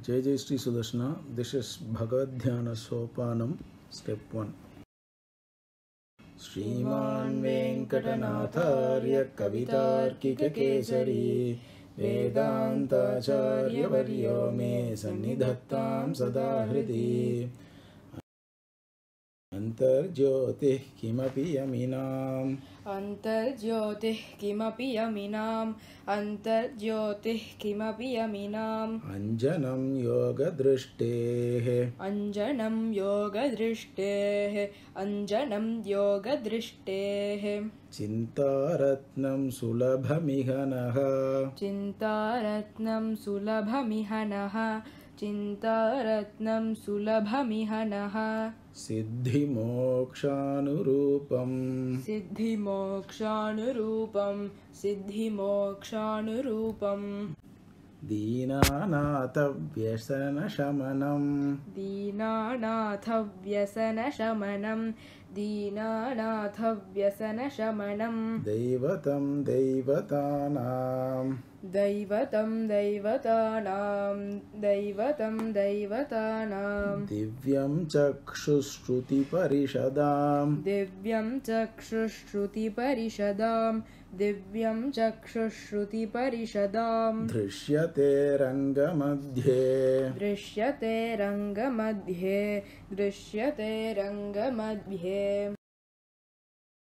Jai Jai Sri Sudarshana. This is Bhagavad Dhyana Sopanam, Step 1. Sriman Venkatanathārya Kavitarkika Kesari Vedantacharya Varyo Me Sannidhattam Sada Hridi Antarjyotih Kimapi Yaminam Antarjyotih kimapi yaminam Antarjyotih kimapi yaminam Anjanam Yoga Drishtehe Anjanam yoga drishtehe Anjanam yoga drishtehe Chintaratnam Sulabhamihanaha Chintaratnam sulabhamihanaha Chintaratnam sulabhamihanaha Siddhi Mokshanurupam Siddhi mokshanurupam Siddhi mokshanurupam Dīnānātha Vyasana Shamanam Dīnānātha vyasana shamanam Dīnānātha vyasana shamanam Daivatam Daivatānām Daivatam Daivatānām Daivatam Daivatānām Divyam Chakshusruti Parishadām Divyam chakshusruti parishadam Divyam chakshusruti parishadam Drishyate Rangamadhye Drishyate rangamadhye Drishyate rangamadhye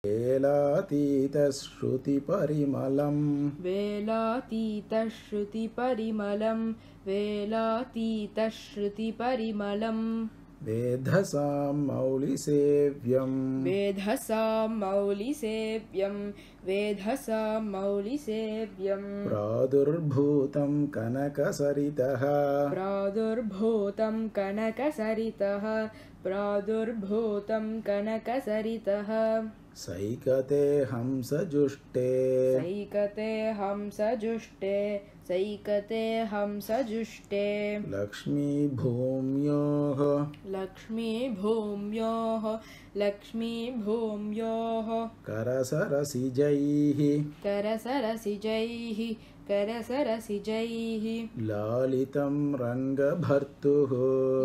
Velatita Shruti Parimalam Velatita shruti parimalam Velatita shruti parimalam Vedhasam Maulisevyam Vedhasam maulisevyam Vedhasam maulisevyam Pradurbhutam Kanakasaritaha Pradurbhutam kanakasaritaha Pradurbhutam kanakasaritaha Saikate Hamsajushte Saikate hamsajushte Saikate hamsajushte Lakshmi Bhumyoh Lakshmi bhumyoh Lakshmi bhumyoh Karasarasijaihi Karasarasijaihi Karasarasijaihi Lalitam Rangabhartuh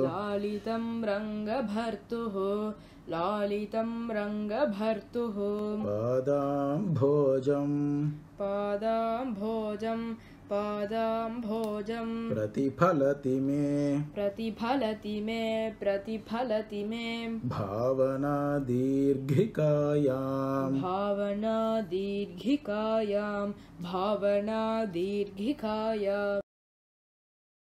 Lalitam rangabhartuh Lalitam rangabhartuh Padam Bhojam Padam bhojam Padam bhojam Pratiphalati me Pratiphalati me Pratiphalati me Bhavana Dirghikayam Bhavana dirghikayam Bhavana dirghikayam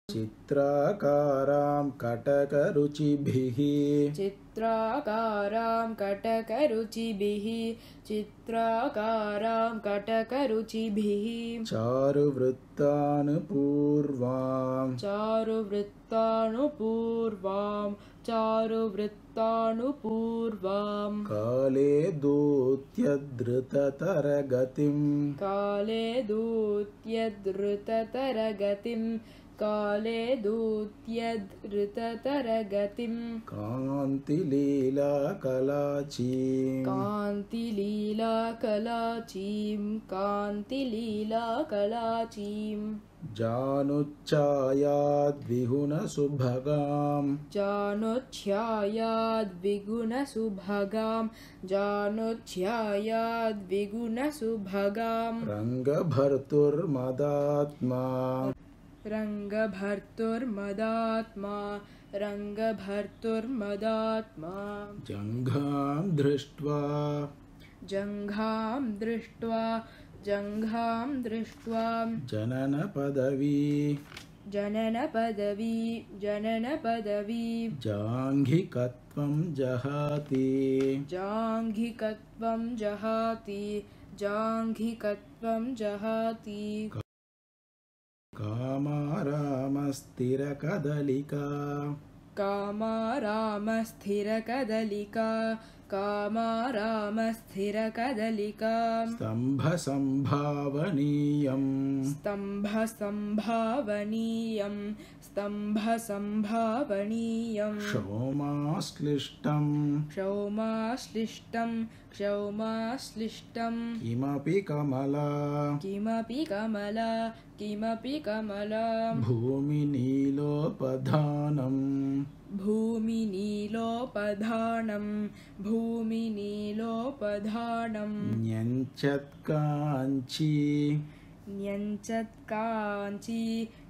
Chitrakaram Katakaruchibhihi Chitrakaram katakaruchibhihi Chitrakaram katakaruchibhihi Charuvrittanupurvam Charuvrittanupurvam Charuvrittanupurvam Kale Dutyadritataragatim Kale dutyadritataragatim Kale dutyadritataragatim Kanti Leela Kalachim Kanti Leela Kalachim Kanti Leela Kalachim Januchayad Vihuna Subhagam Januchayad Viguna Subhagam Januchayad Viguna Subhagam Rangabhartur Madatma Rangabhartur Madatma Rangabhartur Madatma Jangham Drishtva Jangham Drishtva Jangham Drishtva Janana Padavi Janana Padavi Janana Padavi Janghikatvam Jahati Janghikatvam Jahati Janghikatvam Jahati Kamaramasthira Kadalika Kama Rama Sthira Kadalika कामारामस्थिरकदलिका स्तम्भसम्भावनीयम् स्तम्भसम्भावनीयं स्तम्भसम्भावनीयं क्षौमाश्लिष्टम् क्षौमाश्लिष्टं क्षौमाश्लिष्टं किमपि कमला किमपि कमला किमपि कमला भूमिनीलोपधानम् भूमिनीलोपधानं भूमिनीलोपधानं न्यञ्चत्काञ्ची न्यञ्चत्काञ्ची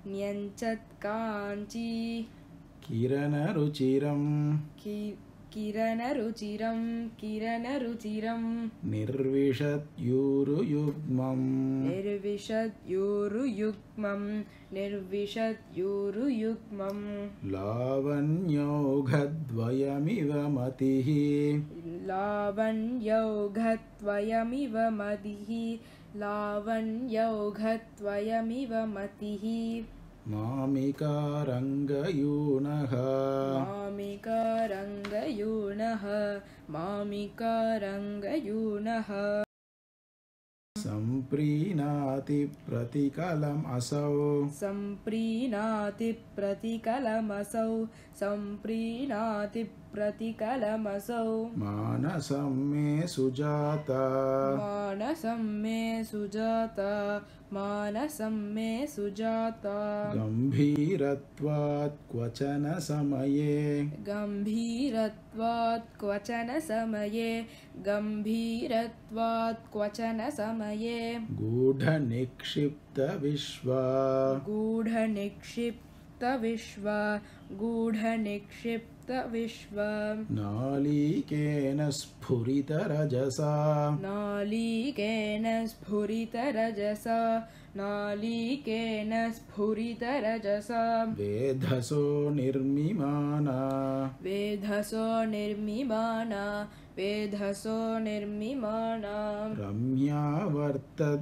न्यञ्चत्काञ्ची किरणरुचिरम् किरणरुचिरं किरणरुचिरं निर्विशत्यूरुयुग्मम् निर्विशद्यूरुयुग्मं निर्विशद्यूरुयुग्मं लावण्यौघद्वयमिव मतिः लावण्यौघत्वयमिव मतिः लावण्यौघत्वयमिव मतिः मामिकारङ्गयूनः मामिकारङ्गयूनः मामिकारङ्गयूनः सम्प्रीणाति प्रतिकलम् असौ सम्प्रीणाति प्रतिकलमसौ सम्प्रीणाति प्रतिकलमसौ मानसं मे सुजाता मानसं मे सुजाता मानसं मे सुजाता गम्भीरत्वात् क्वचन समये गम्भीरत्वात् क्वचन समये गम्भीरत्वात् क्वचन समये गूढनिक्षिप्तविश्वा गूढनिक्षिप्तविश्वा गूढनिक्षिप्तविश्वा नालीकेन स्फुरितरजसा नालीकेन स्फुरितरजसा नालीकेन स्फुरितरजसा वेधसो निर्मिमाना वेधसो निर्मिमाना वेधसो निर्मिमाना रम्या वर्तद्युतिसहचरी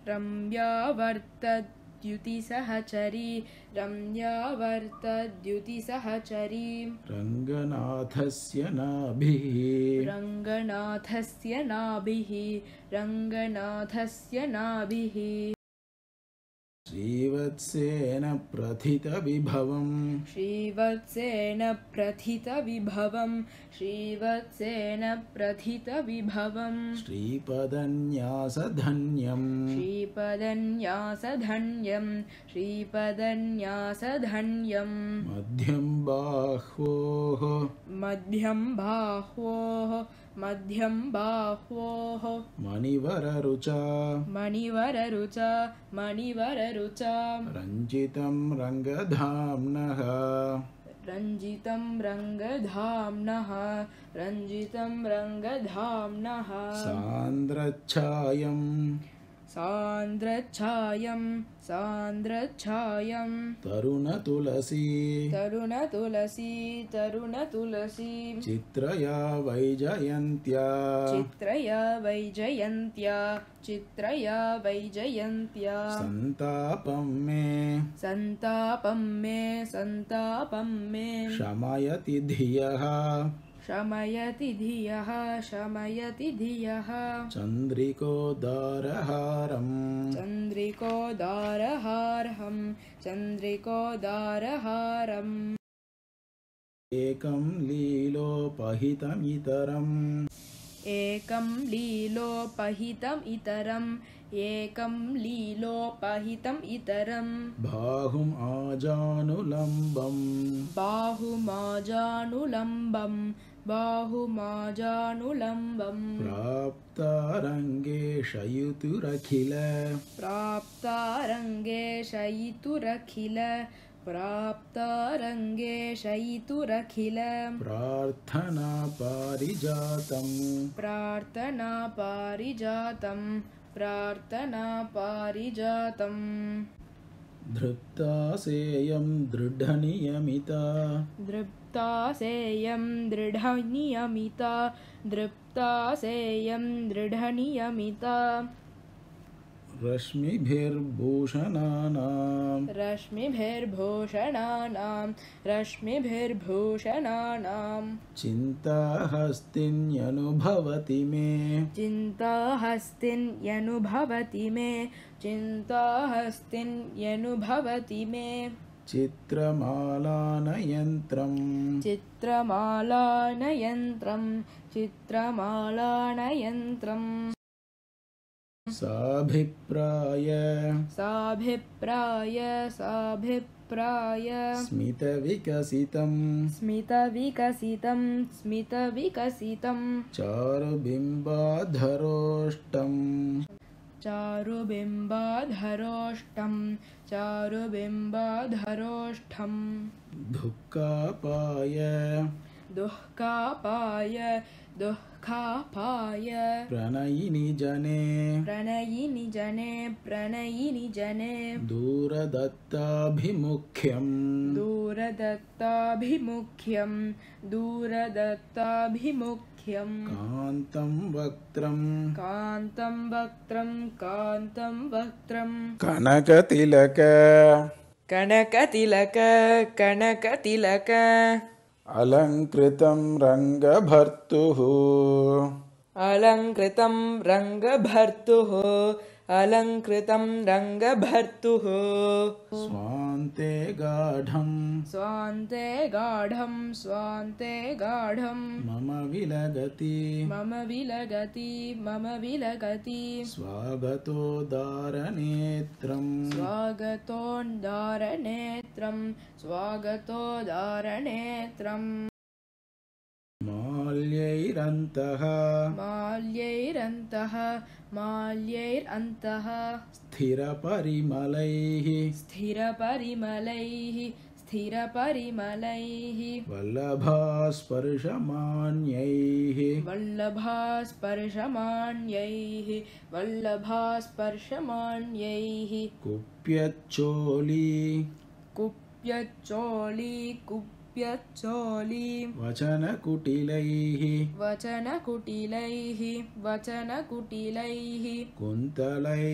रम्या वर्तद्युतिसहचरी रम्या वर्तद्युतिसहचरी रङ्गनाथस्य नाभिः रङ्गनाथस्य नाभिः रङ्गनाथस्य नाभिः श्रीवत्सेन प्रथितविभवम् श्रीवत्सेन प्रथितविभवं श्रीवत्सेन प्रथितविभवं श्रीपदन्यासधन्यम् श्रीपदन्यासधन्यं श्रीपदन्यासधन्यं मध्यं बाह्वोः मध्यं बाह्वोः मध्यं बाह्वोः मणिवररुचा मणिवररुचा मणिवररुचा रञ्जितं रङ्गधाम्नः रञ्जितं रङ्गधाम्नः रञ्जितं रङ्गधाम्नः सान्द्रच्छायम् सान्द्रच्छायं सान्द्रच्छायं तरुणतुलसी तरुणतुलसी तरुणतुलसी चित्रया वैजयन्त्या चित्रया वैजयन्त्या चित्रया वैजयन्त्या सन्तापं मे सन्तापं मे सन्तापं मे शमयति धियः शमयति धियः शमयति धियः चन्द्रिकोदारहारम् चन्द्रिकोदारहारहं चन्द्रिकोदारहारम् एकं लीलोपहितमितरम् एकं लीलोपहितम् इतरम् एकं लीलोपहितम् इतरम् बाहुम् आजानुलम्बम् बाहुमाजानुलम्बम् बाहुमाजानुलम्बम् प्राप्तारङ्गे शयितुरखिल प्राप्तारङ्गे शयितुरखिल प्राप्तारङ्गे शयितुरखिल प्रार्थना पारिजातम् प्रार्थना पारिजातम् प्रार्थना पारिजातम् धृप्तासेयं दृढनियमिता दृप्तासेयं दृढनियमिता दृप्तासेयं दृढनियमिता रश्मिभिर्भूषणानां रश्मिभिर्भूषणानां चिन्ताहस्तिन्यनुभवति मे चिन्ताहस्तिन्यनुभवति मे चित्रमालानयन्त्रम् साभिप्राय स्मितविकसितं चारुबिम्बाधरोष्टं दुःखापाय प्रणयिनि जने दूरदत्ताभिमुख्यं कान्तं वक्त्रं कनकतिलक अलङ्कृतं रङ्गभर्तुः स्वान्ते गाढं मम विलगति स्वागतोदारनेत्रम् माल्यैरन्तः स्थिरपरिमलैः वल्लभास्पर्शमान्यैः कुप्यच्चोली वचनकुटिलैः कुन्तलैश्लिष्टमूले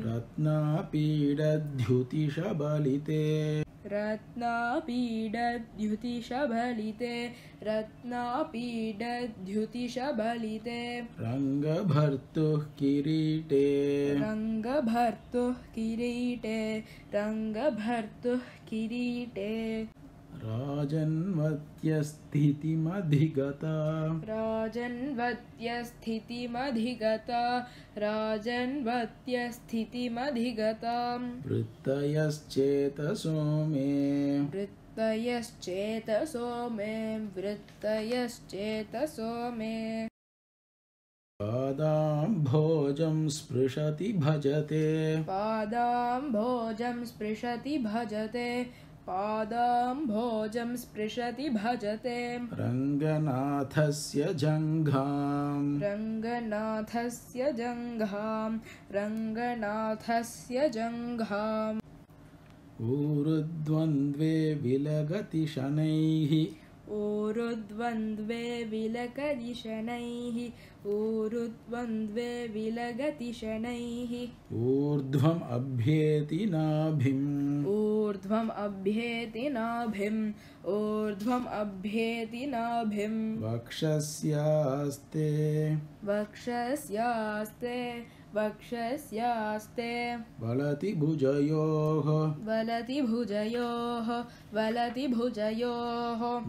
रत्नापीडद्युतिशबलिते रङ्गभर्तुः किरीटे राजन्वत्यस्थितिमधिगता वृत्तयश्चेतसो मे पादाम्भोजं स्पृशति भजते रङ्गनाथस्य जङ्घाम् ऊरुद्वन्द्वे विलगति शनैः ऊर्ध्वम् अभ्येति नाभिं वक्षस्यास्ते वलति भुजयोः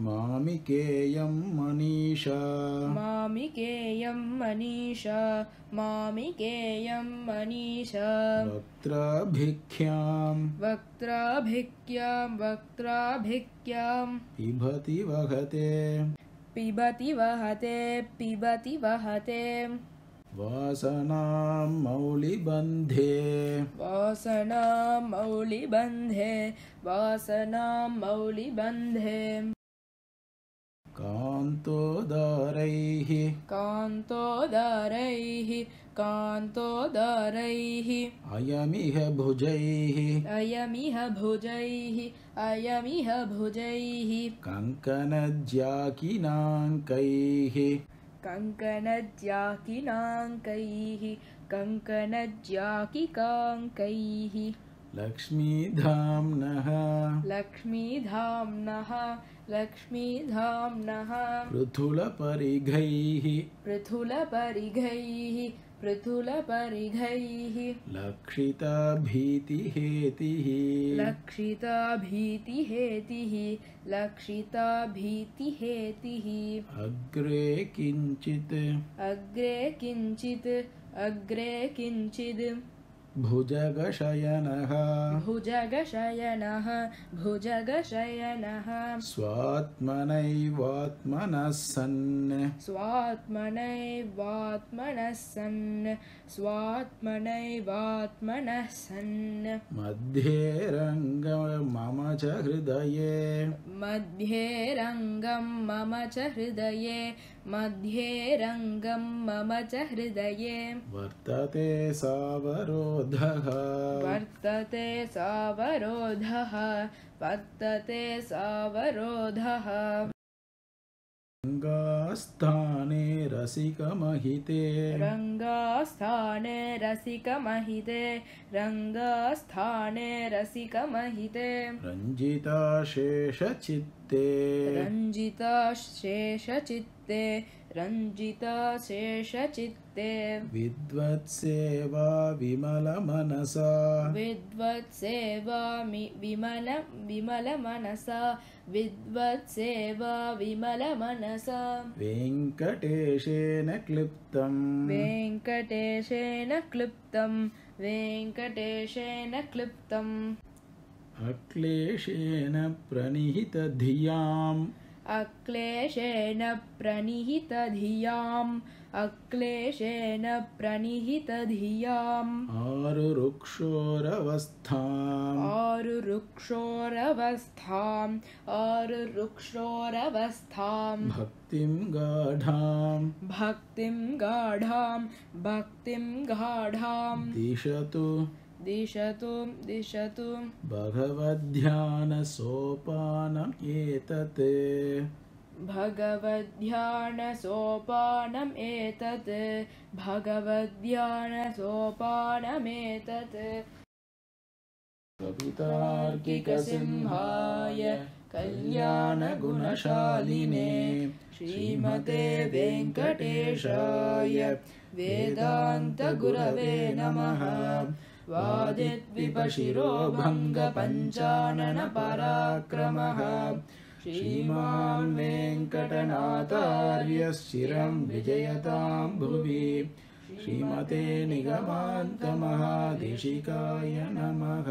मामिकेयं मनीषा वक्त्राभिख्यां पिबति वहते वासनां मौलिबन्धे कान्तोदारैः कान्तोदरैः कान्तोदरैः अयमिह भुजैः अयमिह भुजैः अयमिह भुजैः कङ्कणज्याकिनाङ्कैः कङ्कणज्याकिनाङ्कैः कङ्कणज्याकिकाङ्कैः लक्ष्मीधाम्नः लक्ष्मीधाम्नः लक्ष्मीधाम्नः पृथुलपरिघैः पृथुलपरिघैः पृथुलपरिघैः लक्षिताभीतिहेतिः लक्षिताभीतिहेतिः लक्षिताभीतिहेतिः अग्रे किञ्चित् अग्रे किञ्चित् अग्रे किञ्चिद् भुजगशयनः भुजगशयनः भुजगशयनः स्वात्मनैवात्मनः सन् स्वात्मनैवात्मनः सन् स्वात्मनैवात्मनः सन् मध्ये रङ्गं मम च हृदये मध्ये रङ्गं मम च हृदये मध्ये रङ्गं मम च हृदये वर्तते सावरोधः वर्तते सावरोधः वर्तते सावरोधः रङ्गास्थाने रसिकमहिते रङ्गास्थाने रसिकमहिते रङ्गास्थाने रसिकमहिते रञ्जिताशेषचित्ते रञ्जिताशेषचित्ते रञ्जिताशेषचित्ते विद्वत्सेवा विमलमनसा विद्वत्सेवा विमलमनसा विद्वत्सेवा विमलमनसा वेङ्कटेशेन क्लिप्तम् वेङ्कटेशेन क्लिप्तं वेङ्कटेशेन क्लिप्तम् अक्लेशेन प्रणिहितधियाम् अक्लेशेन प्रणिहितधियाम् अक्लेशेन प्रणिहितधियाम् आरुरुक्षोरवस्थाम् आरुरुक्षोरवस्थाम् आरुरुक्षोरवस्थाम् भक्तिं गाढाम् भक्तिं गाढाम् भक्तिं गाढाम् दिशतु दिशतु दिशतु भगवद्ध्यानसोपानम् एतत् भगवद्ध्यानसोपानम् एतत् भगवद्ध्यानसोपानमेतत् कवितार्किकसिंहाय कल्याणगुणशालिने श्रीमते वेङ्कटेशाय वेदान्तगुरवे नमः वादिद्विपशिरो भङ्गपञ्चाननपराक्रमः श्रीमान् वेङ्कटनाथार्यः चिरं विजयतां भुवि श्रीमते निगमान्तमहादेशिकाय नमः।